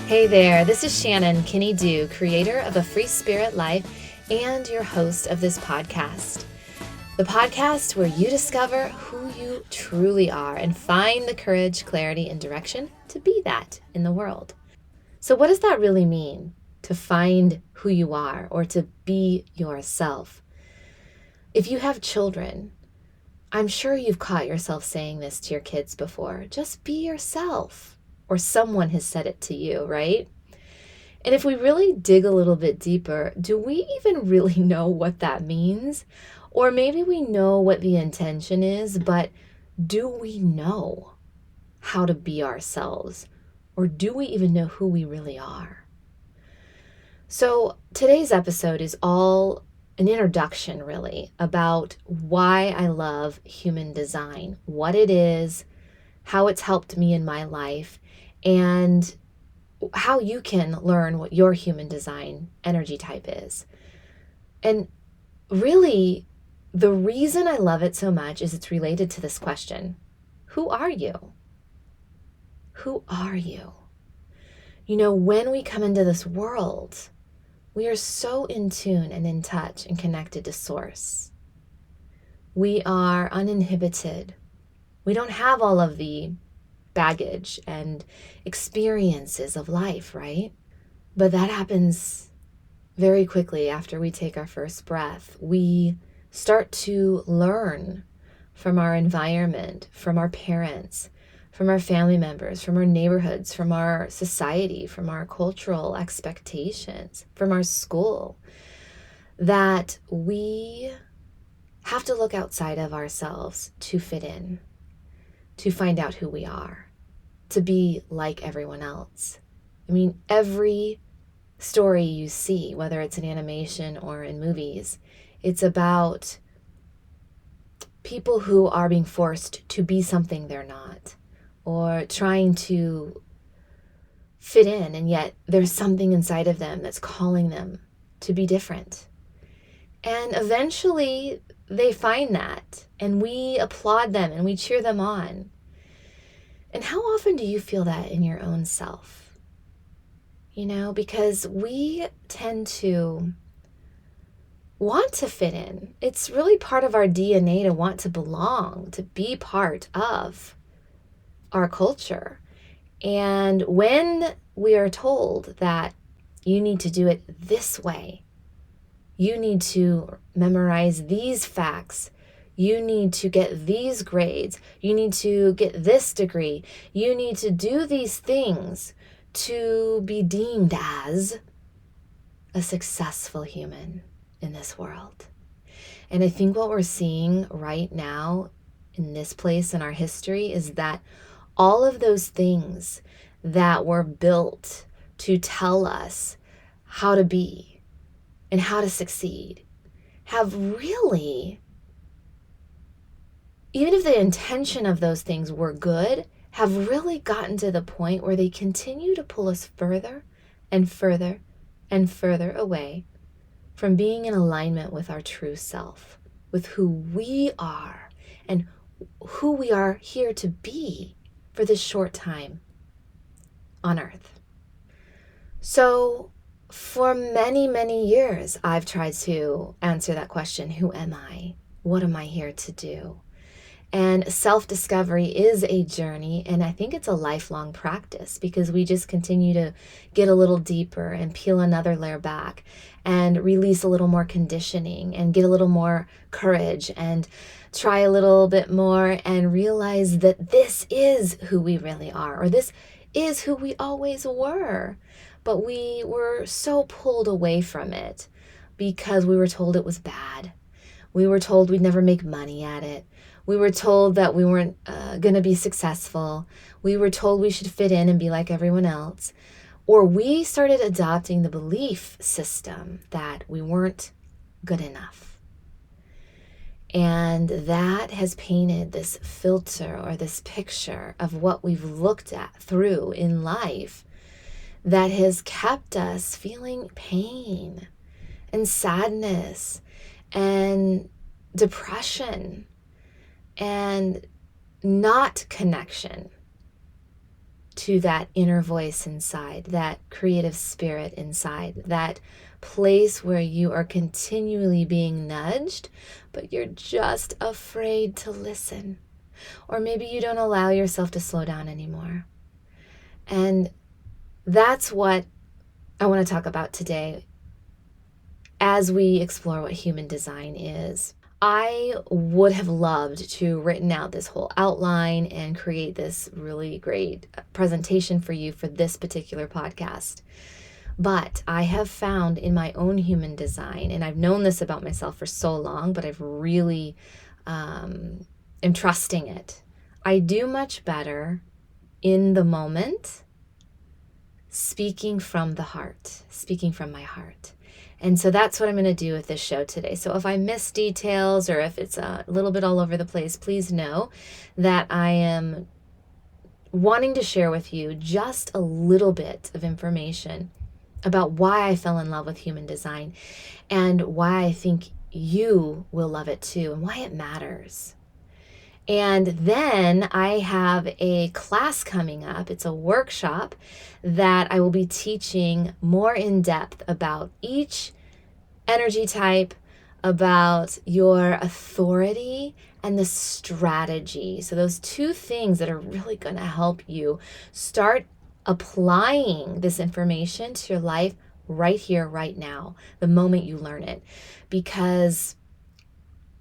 Hey there, this is Shannon Kinney-Duh, creator of A Free Spirit Life and your host of this podcast. The podcast where you discover who you truly are and find the courage, clarity, and direction to be that in the world. So what does that really mean, to find who you are or to be yourself? If you have children, I'm sure you've caught yourself saying this to your kids before. Just be yourself. Or someone has said it to you, right? And if we really dig a little bit deeper, do we even really know what that means? Or maybe we know what the intention is, but do we know how to be ourselves? Or do we even know who we really are? So today's episode is all an introduction, really, about why I love human design, what it is, how it's helped me in my life, and how you can learn what your human design energy type is. And really, the reason I love it so much is it's related to this question. Who are you? Who are you? You know, when we come into this world, we are so in tune and in touch and connected to Source. We are uninhibited. We don't have all of the baggage and experiences of life, right? But that happens very quickly after we take our first breath. We start to learn from our environment, from our parents, from our family members, from our neighborhoods, from our society, from our cultural expectations, from our school, that we have to look outside of ourselves to fit in, to find out who we are, to be like everyone else. I mean, every story you see, whether it's in animation or in movies, it's about people who are being forced to be something they're not, or trying to fit in, and yet there's something inside of them that's calling them to be different. And eventually they find that, and we applaud them and we cheer them on. And how often do you feel that in your own self? You know, because we tend to want to fit in. It's really part of our DNA to want to belong, to be part of our culture. And when we are told that you need to do it this way, you need to memorize these facts, you need to get these grades, you need to get this degree, you need to do these things to be deemed as a successful human in this world. And I think what we're seeing right now in this place in our history is that all of those things that were built to tell us how to be and how to succeed have really, even if the intention of those things were good, have really gotten to the point where they continue to pull us further and further and further away from being in alignment with our true self, with who we are and who we are here to be for this short time on earth. So for many, many years, I've tried to answer that question, who am I? What am I here to do? And self-discovery is a journey, and I think it's a lifelong practice because we just continue to get a little deeper and peel another layer back and release a little more conditioning and get a little more courage and try a little bit more and realize that this is who we really are, or this is who we always were. But we were so pulled away from it because we were told it was bad. We were told we'd never make money at it. We were told that we weren't going to be successful. We were told we should fit in and be like everyone else. Or we started adopting the belief system that we weren't good enough. And that has painted this filter or this picture of what we've looked at through in life that has kept us feeling pain and sadness and depression and not connection to that inner voice inside, that creative spirit inside, that place where you are continually being nudged, but you're just afraid to listen. Or maybe you don't allow yourself to slow down anymore. And that's what I want to talk about today as we explore what human design is. I would have loved to written out this whole outline and create this really great presentation for you for this particular podcast. But I have found in my own human design, and I've known this about myself for so long, but I've really am trusting it. I do much better in the moment, speaking from the heart, speaking from my heart. And so that's what I'm going to do with this show today. So if I miss details or if it's a little bit all over the place, please know that I am wanting to share with you just a little bit of information about why I fell in love with human design and why I think you will love it too and why it matters. And then I have a class coming up. It's a workshop that I will be teaching more in depth about each energy type, about your authority and the strategy. So those two things that are really going to help you start applying this information to your life right here, right now, the moment you learn it. Because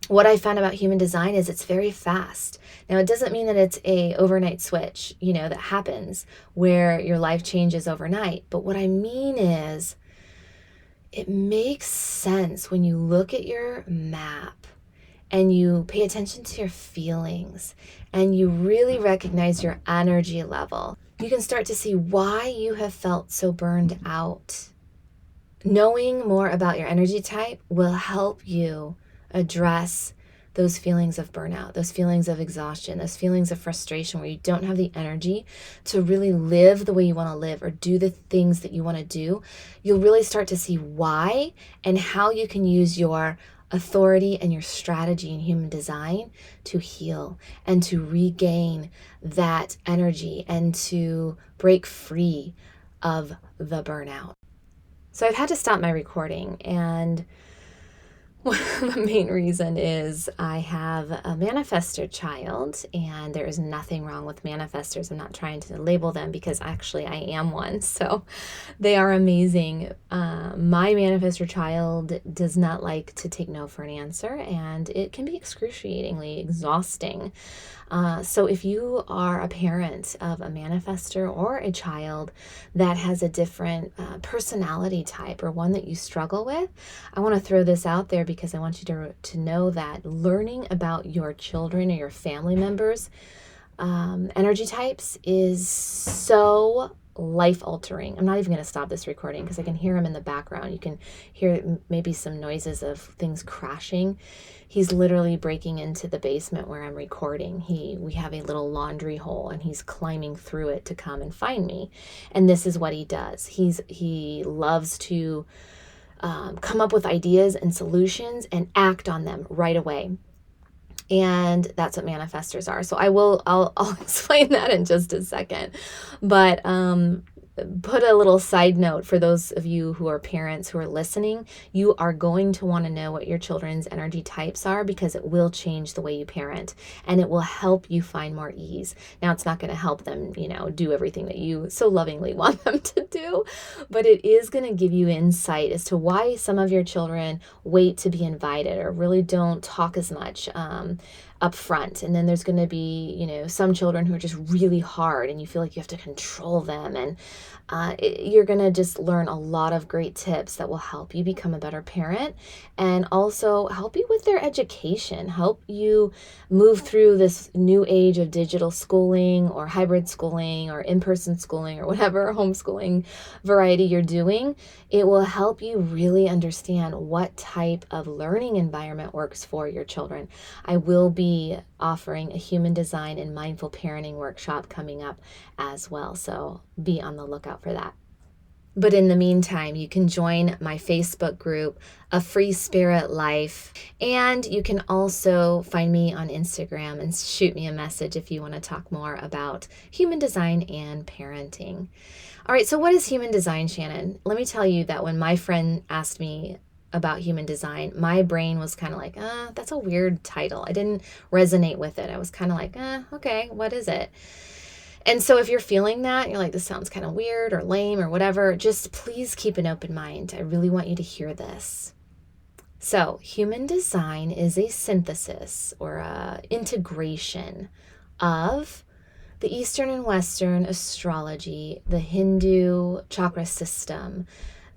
what I found about human design is it's very fast. Now, it doesn't mean that it's a overnight switch, that happens where your life changes overnight. But what I mean is it makes sense when you look at your map and you pay attention to your feelings and you really recognize your energy level. You can start to see why you have felt so burned out. Knowing more about your energy type will help you address those feelings of burnout, those feelings of exhaustion, those feelings of frustration where you don't have the energy to really live the way you want to live or do the things that you want to do. You'll really start to see why and how you can use your authority and your strategy in human design to heal and to regain that energy and to break free of the burnout. So I've had to stop my recording, and the main reason is I have a manifestor child, and there is nothing wrong with manifestors. I'm not trying to label them because actually I am one. So they are amazing. My manifestor child does not like to take no for an answer, and it can be excruciatingly exhausting. So if you are a parent of a manifestor or a child that has a different personality type or one that you struggle with, I want to throw this out there because I want you to know that learning about your children or your family members' energy types is so life-altering. I'm not even going to stop this recording because I can hear him in the background. You can hear maybe some noises of things crashing. He's literally breaking into the basement where I'm recording. We have a little laundry hole and he's climbing through it to come and find me. And this is what he does. He loves to come up with ideas and solutions and act on them right away. And that's what manifestors are. So I'll explain that in just a second. But put a little side note for those of you who are parents who are listening. You are going to want to know what your children's energy types are because it will change the way you parent and it will help you find more ease. Now, it's not going to help them, do everything that you so lovingly want them to do, but it is going to give you insight as to why some of your children wait to be invited or really don't talk as much up front. And then there's going to be, some children who are just really hard and you feel like you have to control them. And you're going to just learn a lot of great tips that will help you become a better parent and also help you with their education, help you move through this new age of digital schooling or hybrid schooling or in-person schooling or whatever homeschooling variety you're doing. It will help you really understand what type of learning environment works for your children. I will be offering a human design and mindful parenting workshop coming up as well. So be on the lookout for that. But in the meantime, you can join my Facebook group, A Free Spirit Life, and you can also find me on Instagram and shoot me a message if you want to talk more about human design and parenting. All right, so what is human design, Shannon? Let me tell you that when my friend asked me about human design, my brain was kind of like, that's a weird title. I didn't resonate with it. I was kind of like, okay, what is it? And so if you're feeling that, you're like, this sounds kind of weird or lame or whatever, just please keep an open mind. I really want you to hear this. So human design is a synthesis or a integration of the Eastern and Western astrology, the Hindu chakra system,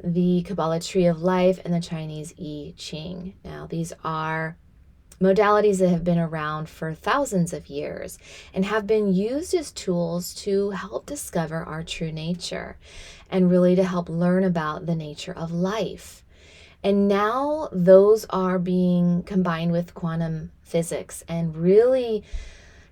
the Kabbalah tree of life, and the Chinese I Ching. Now, these are modalities that have been around for thousands of years and have been used as tools to help discover our true nature and really to help learn about the nature of life. And now those are being combined with quantum physics and really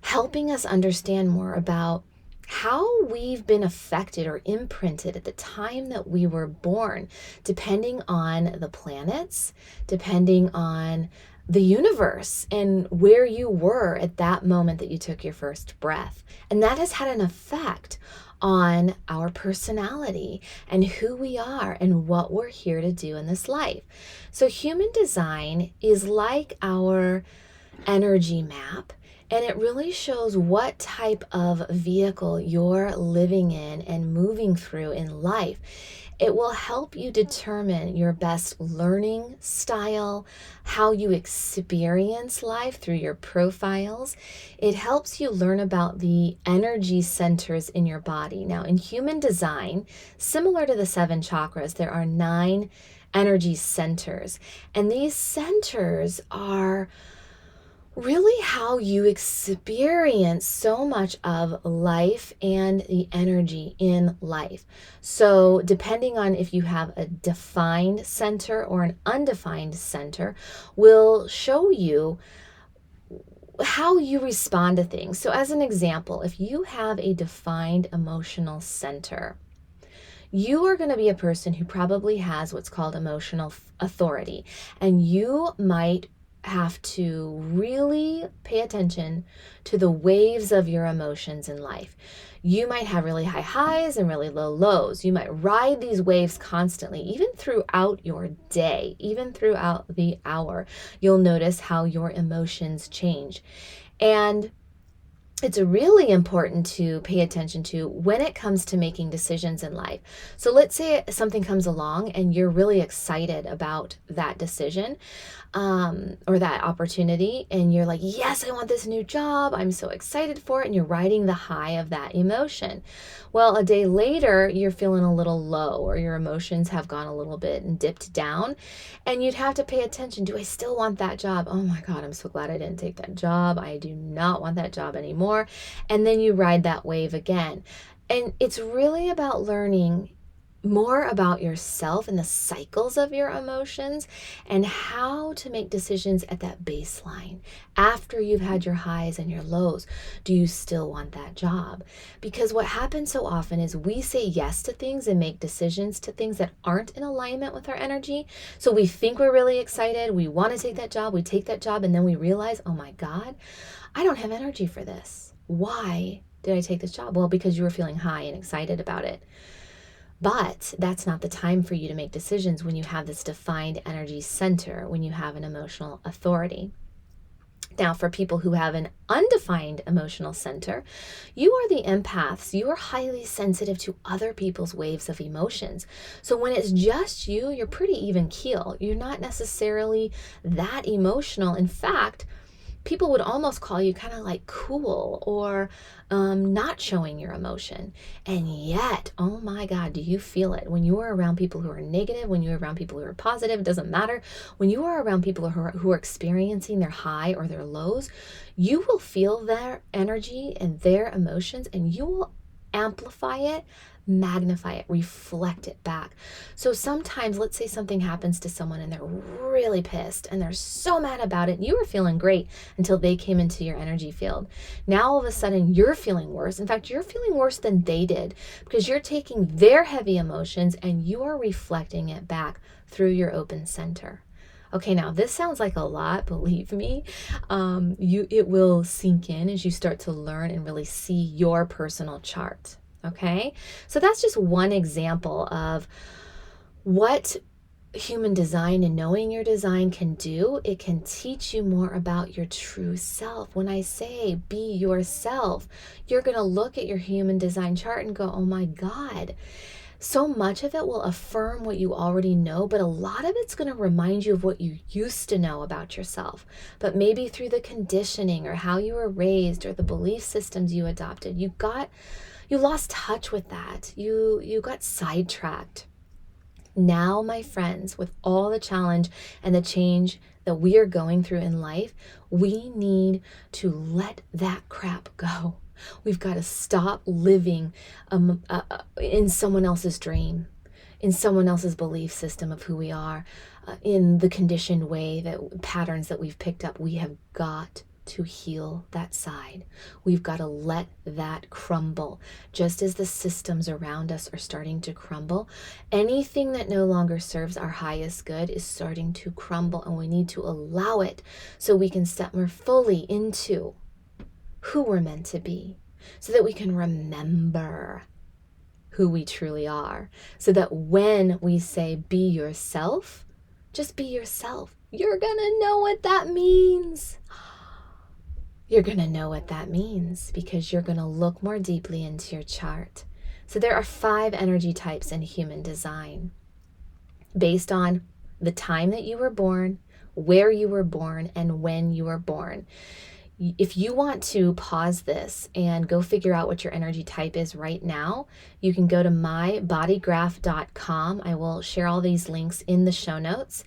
helping us understand more about how we've been affected or imprinted at the time that we were born, depending on the planets, depending on the universe and where you were at that moment that you took your first breath. And that has had an effect on our personality and who we are and what we're here to do in this life. So human design is like our energy map, and it really shows what type of vehicle you're living in and moving through in life. It will help you determine your best learning style, how you experience life through your profiles. It helps you learn about the energy centers in your body. Now, in human design, similar to the 7 chakras, there are 9 energy centers. And these centers are really how you experience so much of life and the energy in life. So depending on if you have a defined center or an undefined center will show you how you respond to things. So as an example, if you have a defined emotional center, you are going to be a person who probably has what's called emotional authority, and you might have to really pay attention to the waves of your emotions in life. You might have really high highs and really low lows. You might ride these waves constantly, even throughout your day, even throughout the hour. You'll notice how your emotions change. And it's really important to pay attention to when it comes to making decisions in life. So let's say something comes along and you're really excited about that decision or that opportunity, and you're like, yes, I want this new job. I'm so excited for it. And you're riding the high of that emotion. Well, a day later, you're feeling a little low, or your emotions have gone a little bit and dipped down. And you'd have to pay attention. Do I still want that job? Oh my God, I'm so glad I didn't take that job. I do not want that job anymore. And then you ride that wave again. And it's really about learning more about yourself and the cycles of your emotions and how to make decisions at that baseline. After you've had your highs and your lows, do you still want that job? Because what happens so often is we say yes to things and make decisions to things that aren't in alignment with our energy. So we think we're really excited. We want to take that job. We take that job, and then we realize, oh my God, I don't have energy for this. Why did I take this job? Well, because you were feeling high and excited about it. But that's not the time for you to make decisions when you have this defined energy center, when you have an emotional authority. Now, for people who have an undefined emotional center, you are the empaths. You are highly sensitive to other people's waves of emotions. So when it's just you, you're pretty even keel. You're not necessarily that emotional. In fact, people would almost call you kind of like cool or not showing your emotion. And yet, oh my God, do you feel it? When you are around people who are negative, when you're around people who are positive, it doesn't matter. When you are around people who are experiencing their high or their lows, you will feel their energy and their emotions, and you will amplify it, magnify it, reflect it back. So sometimes, let's say something happens to someone and they're really pissed and they're so mad about it. You were feeling great until they came into your energy field. Now all of a sudden you're feeling worse. In fact, you're feeling worse than they did because you're taking their heavy emotions and you are reflecting it back through your open center. Okay, now this sounds like a lot, believe me. It will sink in as you start to learn and really see your personal chart. Okay, so that's just one example of what human design and knowing your design can do. It can teach you more about your true self. When I say be yourself, you're going to look at your human design chart and go, oh my God. So much of it will affirm what you already know, but a lot of it's going to remind you of what you used to know about yourself. But maybe through the conditioning or how you were raised or the belief systems you adopted, you lost touch with that. You got sidetracked. Now, my friends, with all the challenge and the change that we are going through in life, we need to let that crap go. We've got to stop living in someone else's dream, in someone else's belief system of who we are, in the conditioned way, that patterns that we've picked up. We have got to heal that side. We've got to let that crumble. Just as the systems around us are starting to crumble, anything that no longer serves our highest good is starting to crumble, and we need to allow it so we can step more fully into who we're meant to be, so that we can remember who we truly are, so that when we say be yourself, just be yourself, you're gonna know what that means. You're going to know what that means because you're going to look more deeply into your chart. So there are 5 energy types in human design based on the time that you were born, where you were born, and when you were born. If you want to pause this and go figure out what your energy type is right now, you can go to mybodygraph.com. I will share all these links in the show notes,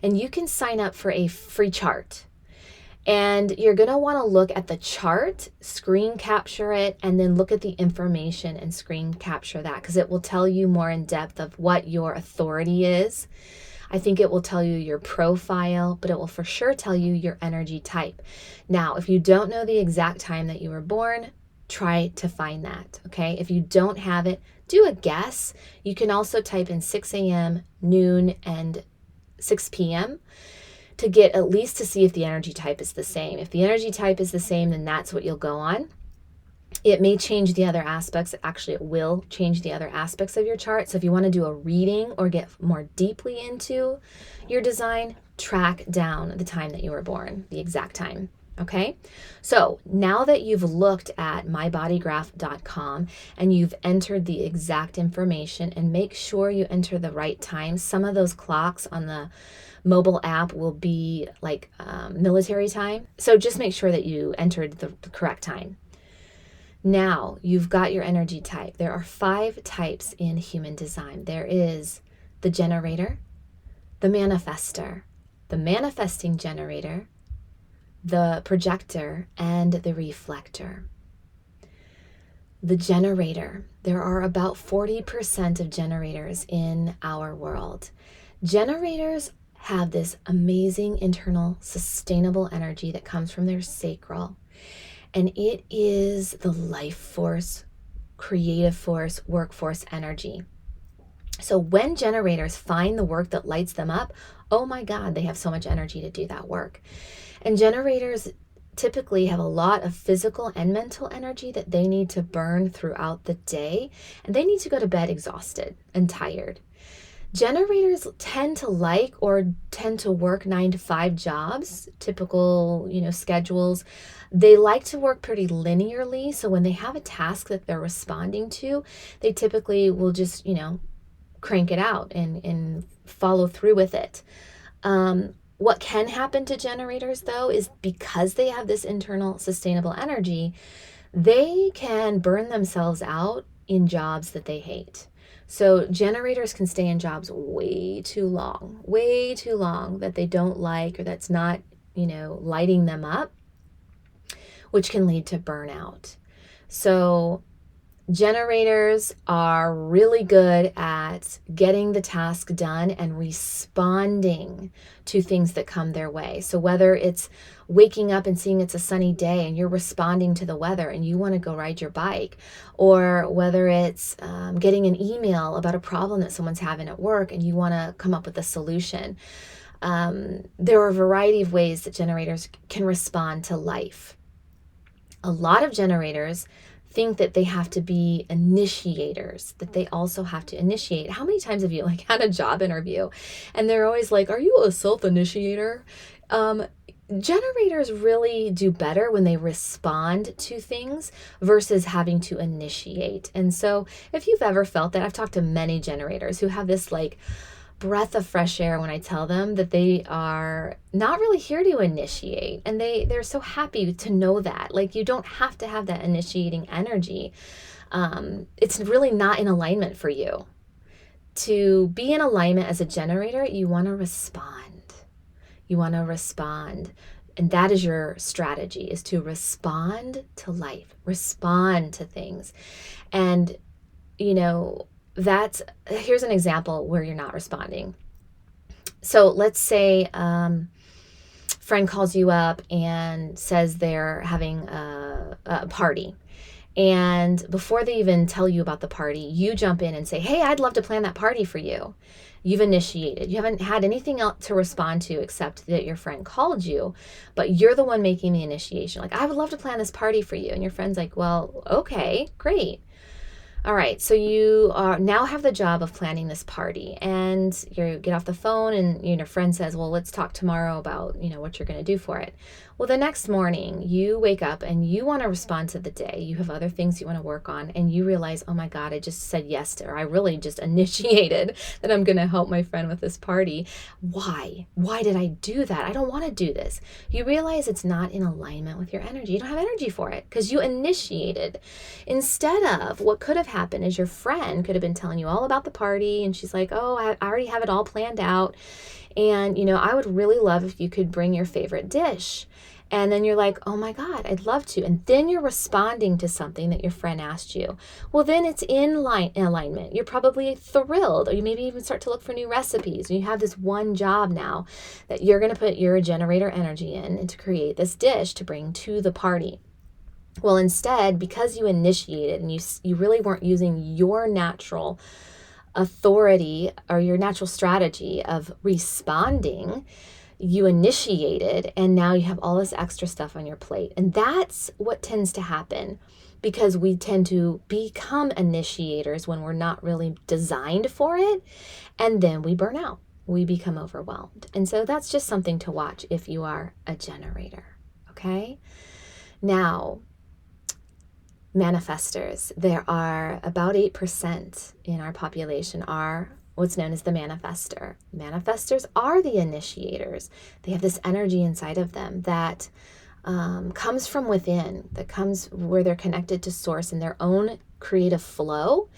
and you can sign up for a free chart. And you're going to want to look at the chart, screen capture it, and then look at the information and screen capture that, because it will tell you more in depth of what your authority is. I think it will tell you your profile, but it will for sure tell you your energy type. Now, if you don't know the exact time that you were born, try to find that, okay? If you don't have it, do a guess. You can also type in 6 a.m., noon, and 6 p.m. to get at least to see if the energy type is the same. If the energy type is the same, then that's what you'll go on. It may change the other aspects. Actually, it will change the other aspects of your chart. So if you want to do a reading or get more deeply into your design, track down the time that you were born, the exact time. Okay, so now that you've looked at mybodygraph.com and you've entered the exact information, and make sure you enter the right time. Some of those clocks on the mobile app will be like military time. So just make sure that you entered the correct time. Now you've got your energy type. There are 5 types in human design. There is the generator, the manifester, the manifesting generator, the projector, and the reflector. The generator. There are about 40% of generators in our world. Generators have this amazing internal sustainable energy that comes from their sacral. And it is the life force, creative force, workforce energy. So when generators find the work that lights them up, oh my God, they have so much energy to do that work. And generators typically have a lot of physical and mental energy that they need to burn throughout the day, and they need to go to bed exhausted and tired. Generators tend to work 9-to-5 jobs, typical, schedules. They like to work pretty linearly. So when they have a task that they're responding to, they typically will just, crank it out and follow through with it. What can happen to generators, though, is because they have this internal sustainable energy, they can burn themselves out in jobs that they hate. So generators can stay in jobs way too long that they don't like, or that's not, lighting them up, which can lead to burnout. So Generators are really good at getting the task done and responding to things that come their way. So whether it's waking up and seeing it's a sunny day and you're responding to the weather and you want to go ride your bike, or whether it's getting an email about a problem that someone's having at work and you want to come up with a solution. There are a variety of ways that generators can respond to life. A lot of generators think that they have to be initiators, that they also have to initiate. How many times have you had a job interview and they're always like, are you a self-initiator? Generators really do better when they respond to things versus having to initiate. And so if you've ever felt that, I've talked to many generators who have this breath of fresh air when I tell them that they are not really here to initiate, and they're so happy to know that. You don't have to have that initiating energy. It's really not in alignment for you. To be in alignment as a generator, you want to respond. You want to respond. And that is your strategy, is to respond to life, respond to things. And, here's an example where you're not responding. So let's say friend calls you up and says they're having a party. And before they even tell you about the party, you jump in and say, hey, I'd love to plan that party for you. You've initiated. You haven't had anything else to respond to except that your friend called you, but you're the one making the initiation. I would love to plan this party for you. And your friend's like, well, okay, great. All right, so you now have the job of planning this party, and you get off the phone and your friend says, well, let's talk tomorrow about, what you're going to do for it. Well, the next morning you wake up and you want to respond to the day. You have other things you want to work on, and you realize, oh my God, I just said yes to, or I really just initiated that I'm going to help my friend with this party. Why? Why did I do that? I don't want to do this. You realize it's not in alignment with your energy. You don't have energy for it because you initiated. Instead of, what could have happened is your friend could have been telling you all about the party, and she's like, oh, I already have it all planned out. And, I would really love if you could bring your favorite dish. And then you're like, oh my God, I'd love to. And then you're responding to something that your friend asked you. Well, then it's in alignment. You're probably thrilled, or you maybe even start to look for new recipes. And you have this one job now that you're going to put your generator energy in and to create this dish to bring to the party. Well, instead, because you initiated and you really weren't using your natural authority or your natural strategy of responding, you initiated, and now you have all this extra stuff on your plate. And that's what tends to happen, because we tend to become initiators when we're not really designed for it, and then we burn out. We become overwhelmed. And so that's just something to watch if you are a generator, okay? Now, manifestors. There are about 8% in our population are what's known as the manifestor. Manifestors are the initiators. They have this energy inside of them that comes from within, that comes where they're connected to source in their own creative flow,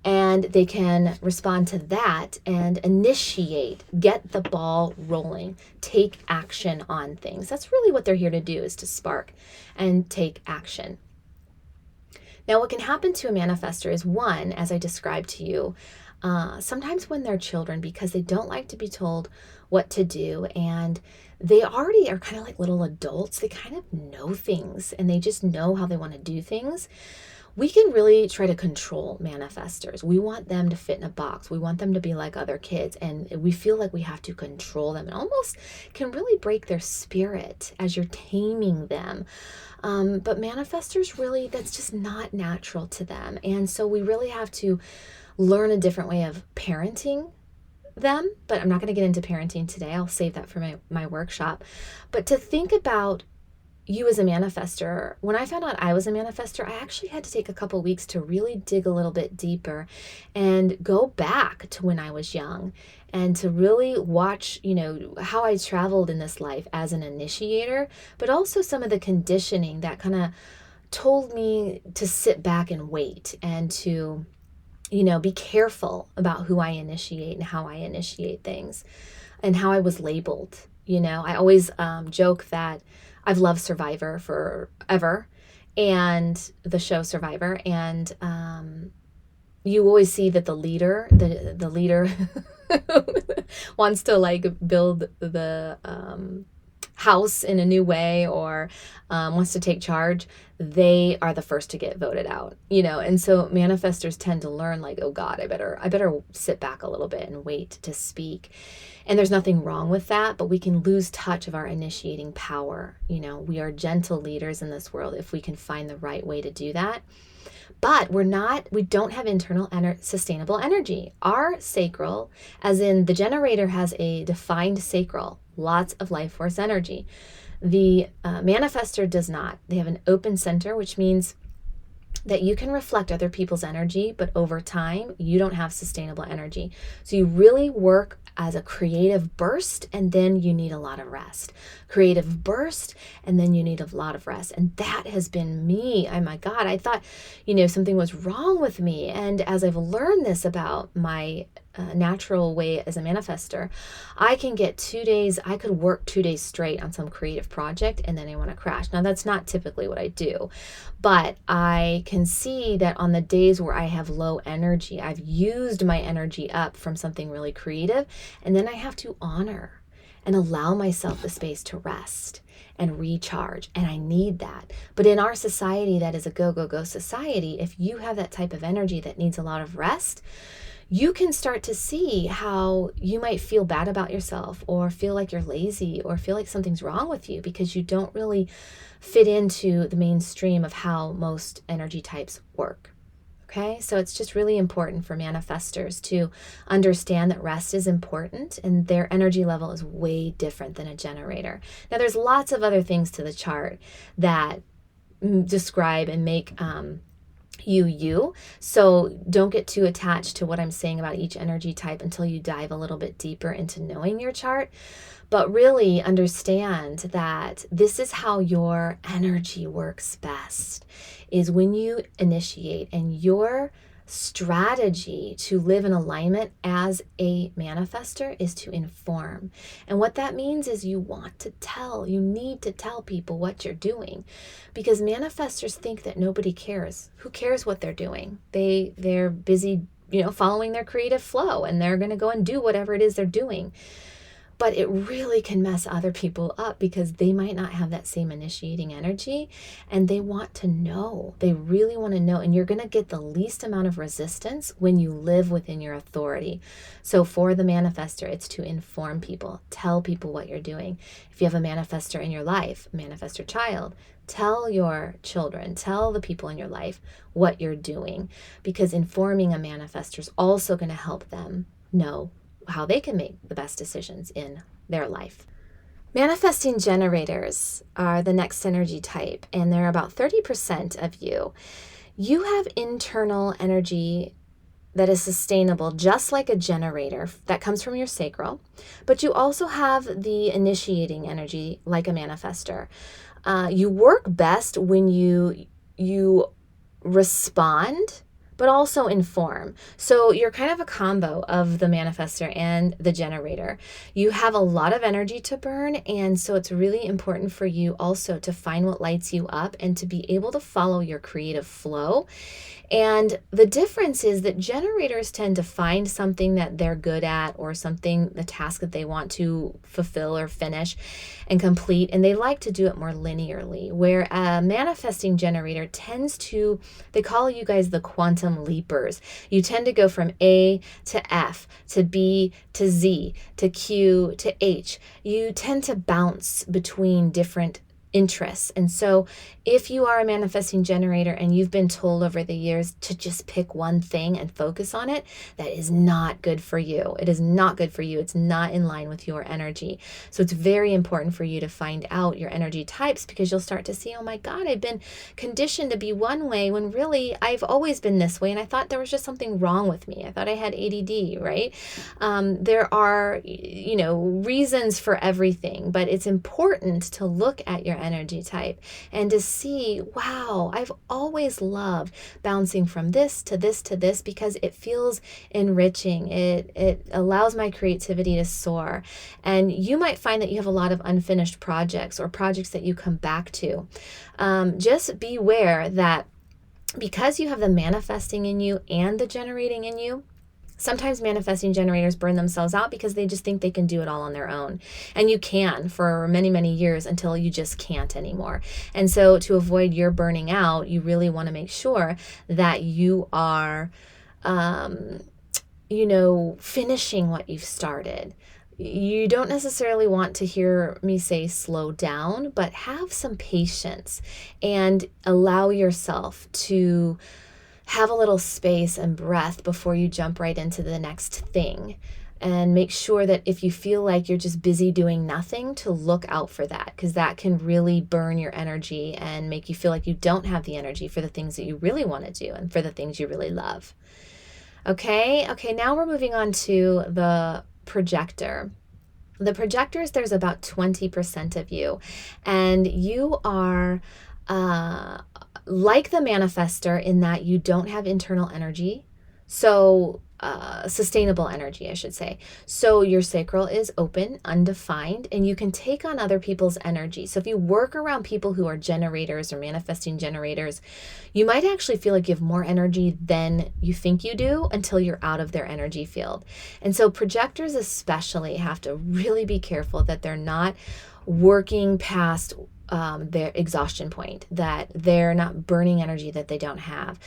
and they can respond to that and initiate, get the ball rolling, take action on things. That's really what they're here to do, is to spark and take action. Now, what can happen to a manifestor is, one, as I described to you, sometimes when they're children, because they don't like to be told what to do, and they already are kind of like little adults, they kind of know things and they just know how they want to do things. We can really try to control manifestors. We want them to fit in a box. We want them to be like other kids, and we feel like we have to control them, and almost can really break their spirit as you're taming them. But manifestors, really, that's just not natural to them. And so we really have to learn a different way of parenting them. But I'm not going to get into parenting today. I'll save that for my workshop. But to think about you as a manifestor, when I found out I was a manifestor, I actually had to take a couple weeks to really dig a little bit deeper and go back to when I was young, and to really watch, how I traveled in this life as an initiator, but also some of the conditioning that kind of told me to sit back and wait, and to, be careful about who I initiate and how I initiate things, and how I was labeled. I always joke that I've loved Survivor forever, and the show Survivor. And you always see that the leader wants to like build the house in a new way, or wants to take charge. They are the first to get voted out, and so manifestors tend to learn like, oh God, I better sit back a little bit and wait to speak. And there's nothing wrong with that, but we can lose touch of our initiating power. We are gentle leaders in this world if we can find the right way to do that. But we don't have internal sustainable energy. Our sacral, as in the generator, has a defined sacral, lots of life force energy. The manifestor does not. They have an open center, which means that you can reflect other people's energy, but over time, you don't have sustainable energy. So you really work as a creative burst, and then you need a lot of rest. Creative burst, and then you need a lot of rest. And that has been me. Oh my God, I thought, something was wrong with me. And as I've learned this about my natural way as a manifester, I could work 2 days straight on some creative project, and then I want to crash. Now, that's not typically what I do, but I can see that on the days where I have low energy, I've used my energy up from something really creative, and then I have to honor and allow myself the space to rest and recharge. And I need that. But in our society, that is a go, go, go society. If you have that type of energy that needs a lot of rest, you can start to see how you might feel bad about yourself, or feel like you're lazy, or feel like something's wrong with you because you don't really fit into the mainstream of how most energy types work. Okay, so it's just really important for manifestors to understand that rest is important, and their energy level is way different than a generator. Now, there's lots of other things to the chart that describe and make you. So don't get too attached to what I'm saying about each energy type until you dive a little bit deeper into knowing your chart. But really understand that this is how your energy works best, is when you initiate. And your strategy to live in alignment as a manifester is to inform. And what that means is you need to tell people what you're doing, because manifestors think that nobody cares. Who cares what they're doing? They're busy, following their creative flow, and they're going to go and do whatever it is they're doing. But it really can mess other people up because they might not have that same initiating energy, and they want to know. They really want to know. And you're going to get the least amount of resistance when you live within your authority. So for the manifestor, it's to inform people, tell people what you're doing. If you have a manifestor in your life, a manifestor child, tell your children, tell the people in your life what you're doing, because informing a manifestor is also going to help them know how they can make the best decisions in their life. Manifesting generators are the next energy type, and they're about 30% of you. You have internal energy that is sustainable, just like a generator that comes from your sacral, but you also have the initiating energy like a manifestor. You work best when you respond, but also inform. So you're kind of a combo of the manifestor and the generator. You have a lot of energy to burn, and so it's really important for you also to find what lights you up and to be able to follow your creative flow. And the difference is that generators tend to find something that they're good at, or the task that they want to fulfill or finish and complete, and they like to do it more linearly, where a manifesting generator they call you guys the quantum leapers. You tend to go from A to F to B to Z to Q to H. You tend to bounce between different interests. And so if you are a manifesting generator and you've been told over the years to just pick one thing and focus on it, that is not good for you. It is not good for you. It's not in line with your energy. So it's very important for you to find out your energy types, because you'll start to see, oh my God, I've been conditioned to be one way when really I've always been this way. And I thought there was just something wrong with me. I thought I had ADD, right? There are, reasons for everything, but it's important to look at your energy type and to see, wow, I've always loved bouncing from this to this to this because it feels enriching. It allows my creativity to soar. And you might find that you have a lot of unfinished projects or projects that you come back to. Just beware that because you have the manifesting in you and the generating in you, sometimes manifesting generators burn themselves out because they just think they can do it all on their own. And you can for many, many years until you just can't anymore. And so to avoid your burning out, you really want to make sure that you are, finishing what you've started. You don't necessarily want to hear me say slow down, but have some patience and allow yourself to have a little space and breath before you jump right into the next thing. And make sure that if you feel like you're just busy doing nothing, to look out for that, because that can really burn your energy and make you feel like you don't have the energy for the things that you really want to do and for the things you really love. Okay, now we're moving on to the projector. The projectors, there's about 20% of you, and you are like the manifester in that you don't have internal energy. So sustainable energy, I should say. So your sacral is open, undefined, and you can take on other people's energy. So if you work around people who are generators or manifesting generators, you might actually feel like you have more energy than you think you do until you're out of their energy field. And so projectors especially have to really be careful that they're not working past their exhaustion point, that they're not burning energy that they don't have.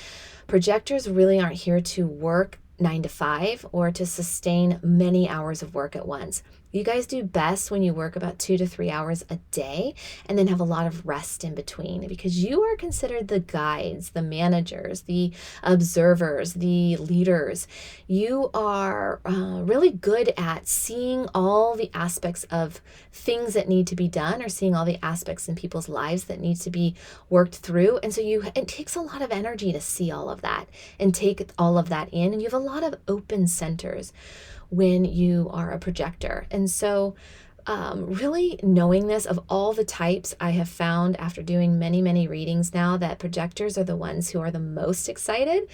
Projectors really aren't here to work 9 to 5 or to sustain many hours of work at once. You guys do best when you work about 2 to 3 hours a day and then have a lot of rest in between, because you are considered the guides, the managers, the observers, the leaders. You are really good at seeing all the aspects of things that need to be done, or seeing all the aspects in people's lives that need to be worked through. And so it takes a lot of energy to see all of that and take all of that in. And you have a lot of open centers when you are a projector. And so really knowing this, of all the types, I have found after doing many, many readings now that projectors are the ones who are the most excited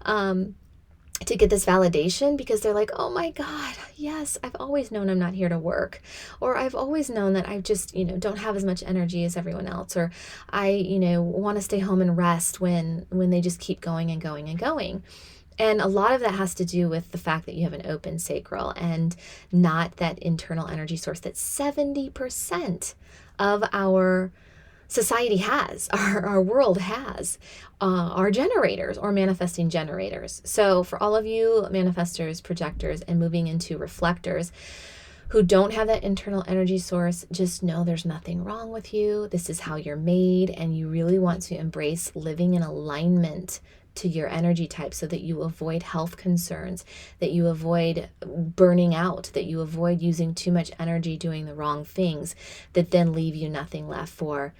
to get this validation, because they're like, oh my God, yes, I've always known I'm not here to work, or I've always known that I just, don't have as much energy as everyone else, or I, want to stay home and rest when they just keep going and going and going. And a lot of that has to do with the fact that you have an open sacral and not that internal energy source that 70% of our society has, our world has, are generators or manifesting generators. So for all of you manifestors, projectors, and moving into reflectors who don't have that internal energy source, just know there's nothing wrong with you. This is how you're made, and you really want to embrace living in alignment to your energy type so that you avoid health concerns, that you avoid burning out, that you avoid using too much energy doing the wrong things that then leave you nothing left for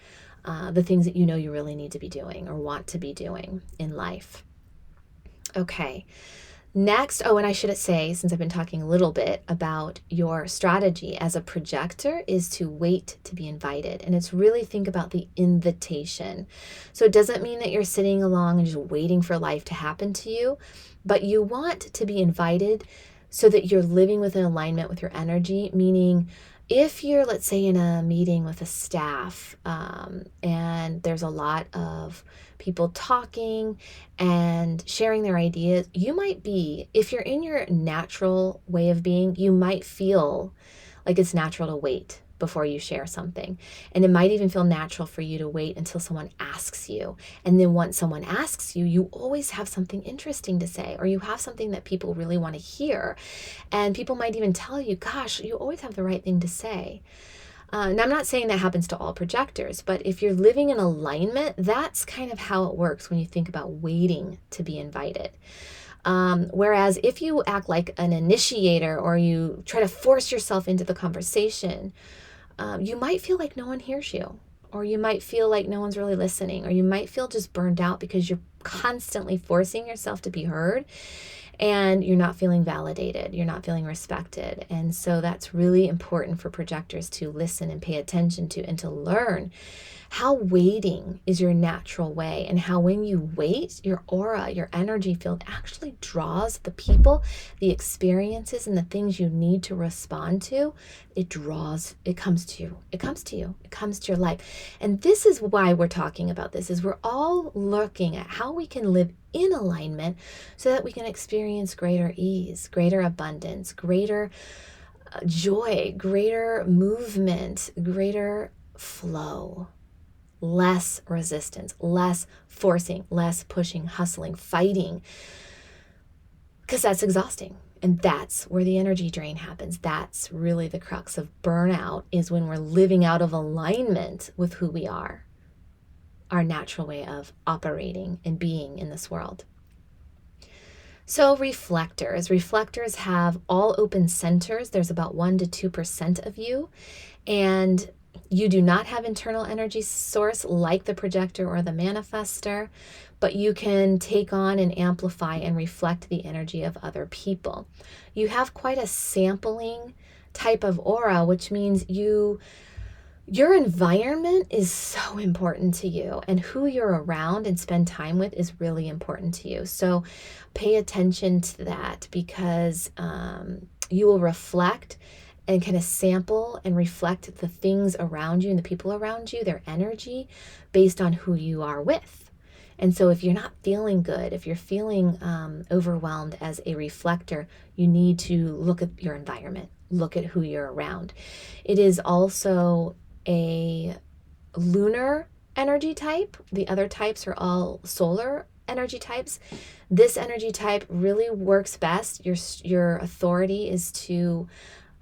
the things that you know you really need to be doing or want to be doing in life. Okay. Next, and I should say, since I've been talking a little bit about your strategy as a projector, is to wait to be invited. And it's really think about the invitation. So it doesn't mean that you're sitting along and just waiting for life to happen to you, but you want to be invited so that you're living within alignment with your energy, meaning if you're, let's say, in a meeting with a staff and there's a lot of people talking and sharing their ideas, you might be, if you're in your natural way of being, you might feel like it's natural to wait before you share something. And it might even feel natural for you to wait until someone asks you. And then once someone asks you, you always have something interesting to say, or you have something that people really want to hear. And people might even tell you, gosh, you always have the right thing to say. And I'm not saying that happens to all projectors, but if you're living in alignment, that's kind of how it works when you think about waiting to be invited. Whereas if you act like an initiator or you try to force yourself into the conversation, you might feel like no one hears you, or you might feel like no one's really listening, or you might feel just burned out because you're constantly forcing yourself to be heard. and you're not feeling validated, you're not feeling respected. And so that's really important for projectors to listen and pay attention to and to learn how waiting is your natural way, and how when you wait, your aura, your energy field actually draws the people, the experiences, and the things you need to respond to. It comes to you, it comes to you, it comes to your life. And this is why we're talking about this, is we're all looking at how we can live in alignment so that we can experience greater ease, greater abundance, greater joy, greater movement, greater flow. Less resistance, less forcing, less pushing, hustling, fighting, because that's exhausting. And that's where the energy drain happens. That's really the crux of burnout, is when we're living out of alignment with who we are, our natural way of operating and being in this world. So reflectors have all open centers. There's about 1% to 2% of you, and you do not have internal energy source like the projector or the manifester, but you can take on and amplify and reflect the energy of other people. You have quite a sampling type of aura, which means your environment is so important to you, and who you're around and spend time with is really important to you. So pay attention to that, because you will reflect and kind of sample and reflect the things around you and the people around you, their energy, based on who you are with. And so if you're not feeling good, if you're feeling overwhelmed as a reflector, you need to look at your environment, look at who you're around. It is also a lunar energy type. The other types are all solar energy types. This energy type really works best. Your authority is to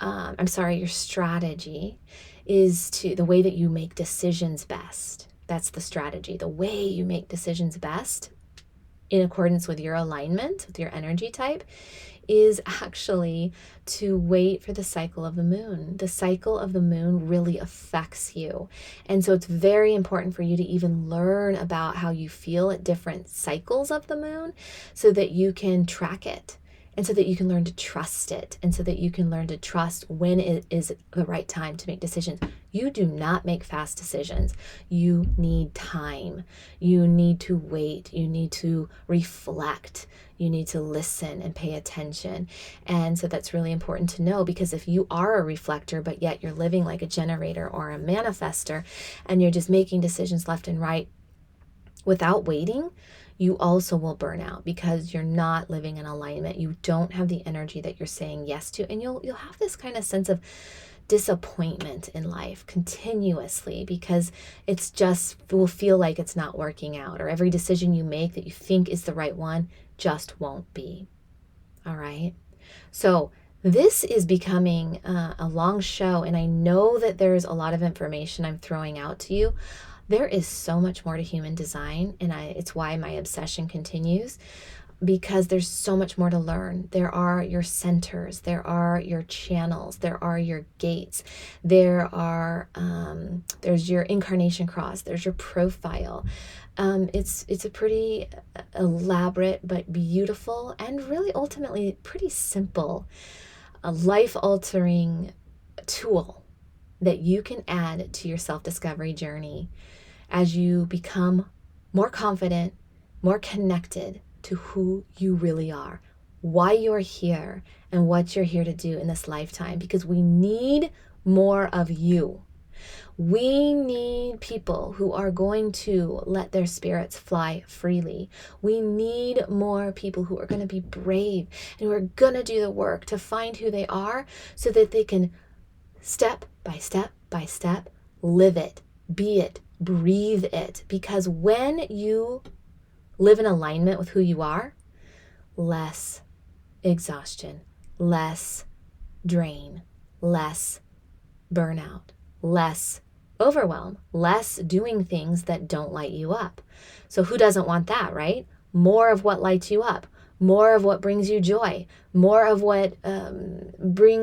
your strategy is to the way that you make decisions best. That's the strategy. The way you make decisions best in accordance with your alignment, with your energy type, is actually to wait for the cycle of the moon. The cycle of the moon really affects you. And so it's very important for you to even learn about how you feel at different cycles of the moon so that you can track it. And so that you can learn to trust it, and so that you can learn to trust when it is the right time to make decisions. You do not make fast decisions. You need time. You need to wait. You need to reflect. You need to listen and pay attention. And so that's really important to know, because if you are a reflector, but yet you're living like a generator or a manifester, and you're just making decisions left and right without waiting, you also will burn out, because you're not living in alignment. You don't have the energy that you're saying yes to, and you'll have this kind of sense of disappointment in life continuously, because it's just will feel like it's not working out, or every decision you make that you think is the right one just won't be. All right. So this is becoming a long show, and I know that there's a lot of information I'm throwing out to you. There is so much more to human design, and it's why my obsession continues, because there's so much more to learn. There are your centers, there are your channels, there are your gates, there's your incarnation cross, there's your profile. It's a pretty elaborate but beautiful, and really ultimately pretty simple, a life-altering tool that you can add to your self-discovery journey as you become more confident, more connected to who you really are, why you're here, and what you're here to do in this lifetime, because we need more of you. We need people who are going to let their spirits fly freely. We need more people who are going to be brave and who are going to do the work to find who they are, so that they can step by step by step live it, be it, breathe it. Because when you live in alignment with who you are, less exhaustion, less drain, less burnout, less overwhelm, less doing things that don't light you up. So who doesn't want that, right? More of what lights you up, more of what brings you joy, more of what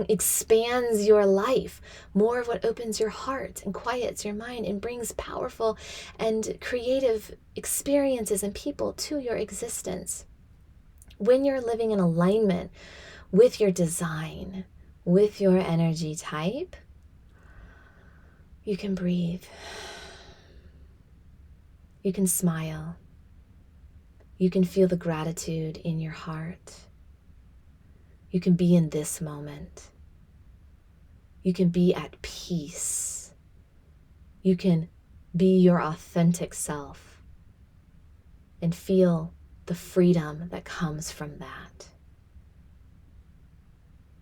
expands your life, more of what opens your heart and quiets your mind and brings powerful and creative experiences and people to your existence. When you're living in alignment with your design, with your energy type, you can breathe. You can smile. You can feel the gratitude in your heart. You can be in this moment. You can be at peace. You can be your authentic self and feel the freedom that comes from that.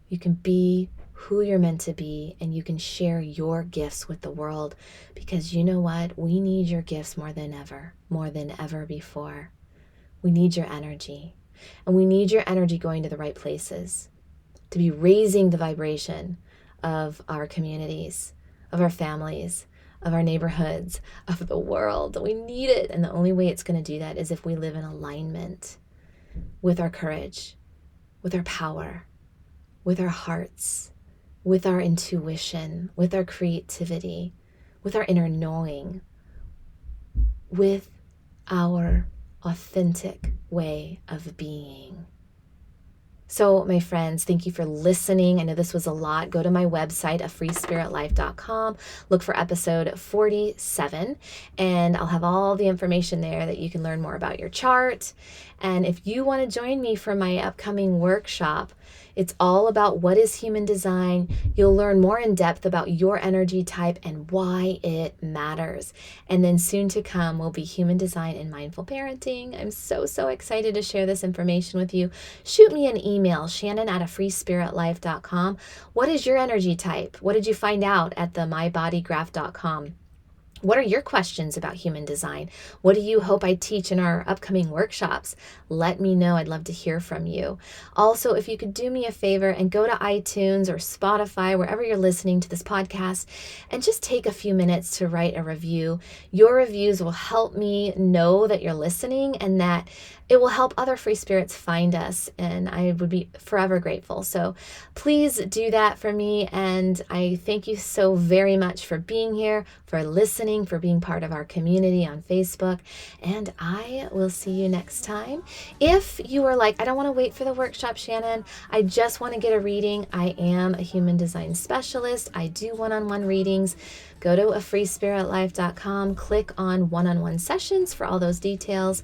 You can be who you're meant to be, and you can share your gifts with the world, because you know what? We need your gifts more than ever before. We need your energy, and we need your energy going to the right places, to be raising the vibration of our communities, of our families, of our neighborhoods, of the world. We need it. And the only way it's going to do that is if we live in alignment with our courage, with our power, with our hearts, with our intuition, with our creativity, with our inner knowing, with our authentic way of being. So, my friends, thank you for listening. I know this was a lot. Go to my website, afreespiritlife.com. Look for episode 47, and I'll have all the information there that you can learn more about your chart. And if you want to join me for my upcoming workshop, it's all about what is human design. You'll learn more in depth about your energy type and why it matters. And then soon to come will be human design and mindful parenting. I'm so excited to share this information with you. Shoot me an email, shannon@afreespiritlife.com. What is your energy type? What did you find out at the mybodygraph.com? What are your questions about human design? What do you hope I teach in our upcoming workshops? Let me know. I'd love to hear from you. Also, if you could do me a favor and go to iTunes or Spotify, wherever you're listening to this podcast, and just take a few minutes to write a review. Your reviews will help me know that you're listening and that it will help other free spirits find us, and I would be forever grateful. So please do that for me, and I thank you so very much for being here, for listening, for being part of our community on Facebook, and I will see you next time. If you are like, I don't want to wait for the workshop, Shannon, I just want to get a reading. I am a human design specialist. I do one-on-one readings. Go to afreespiritlife.com, click on one-on-one sessions for all those details.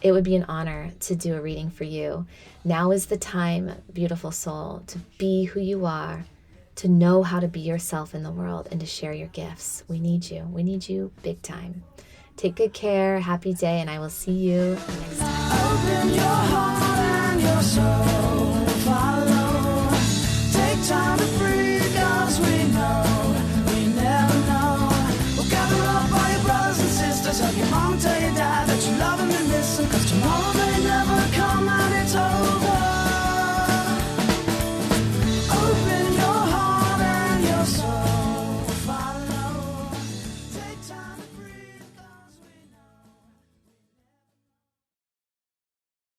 It would be an honor to do a reading for you. Now is the time, beautiful soul, to be who you are, to know how to be yourself in the world, and to share your gifts. We need you. We need you big time. Take good care. Happy day, and I will see you next time. Open your heart and your soul.